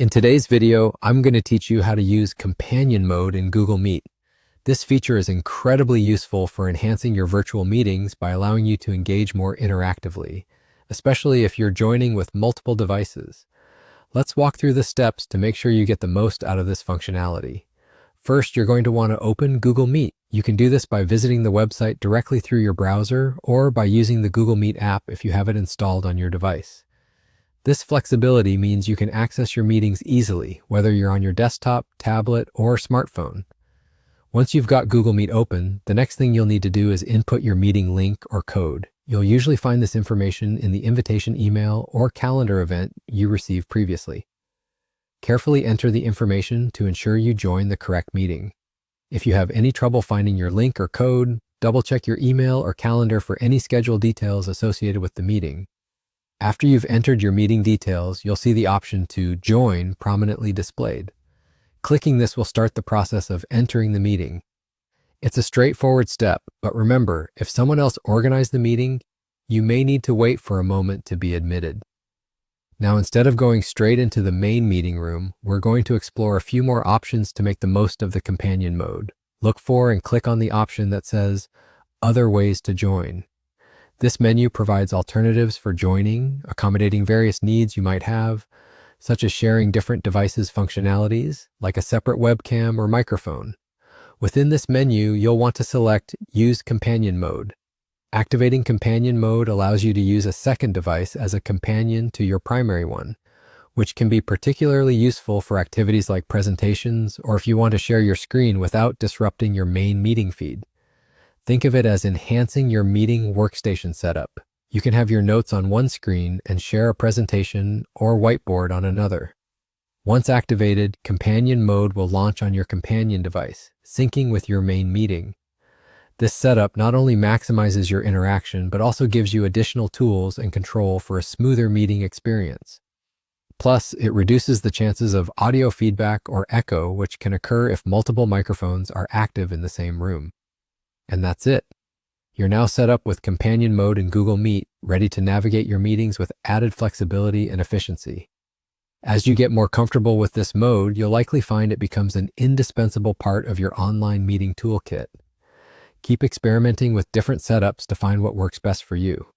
In today's video, I'm going to teach you how to use companion mode in Google Meet. This feature is incredibly useful for enhancing your virtual meetings by allowing you to engage more interactively, especially if you're joining with multiple devices. Let's walk through the steps to make sure you get the most out of this functionality. First, you're going to want to open Google Meet. You can do this by visiting the website directly through your browser or by using the Google Meet app if you have it installed on your device. This flexibility means you can access your meetings easily, whether you're on your desktop, tablet, or smartphone. Once you've got Google Meet open, the next thing you'll need to do is input your meeting link or code. You'll usually find this information in the invitation email or calendar event you received previously. Carefully enter the information to ensure you join the correct meeting. If you have any trouble finding your link or code, double-check your email or calendar for any schedule details associated with the meeting. After you've entered your meeting details, you'll see the option to Join prominently displayed. Clicking this will start the process of entering the meeting. It's a straightforward step, but remember, if someone else organized the meeting, you may need to wait for a moment to be admitted. Now, instead of going straight into the main meeting room, we're going to explore a few more options to make the most of the companion mode. Look for and click on the option that says Other Ways to Join. This menu provides alternatives for joining, accommodating various needs you might have, such as sharing different devices' functionalities, like a separate webcam or microphone. Within this menu, you'll want to select Use Companion Mode. Activating Companion Mode allows you to use a second device as a companion to your primary one, which can be particularly useful for activities like presentations or if you want to share your screen without disrupting your main meeting feed. Think of it as enhancing your meeting workstation setup. You can have your notes on one screen and share a presentation or whiteboard on another. Once activated, Companion Mode will launch on your companion device, syncing with your main meeting. This setup not only maximizes your interaction, but also gives you additional tools and control for a smoother meeting experience. Plus, it reduces the chances of audio feedback or echo, which can occur if multiple microphones are active in the same room. And that's it. You're now set up with Companion Mode in Google Meet, ready to navigate your meetings with added flexibility and efficiency. As you get more comfortable with this mode, you'll likely find it becomes an indispensable part of your online meeting toolkit. Keep experimenting with different setups to find what works best for you.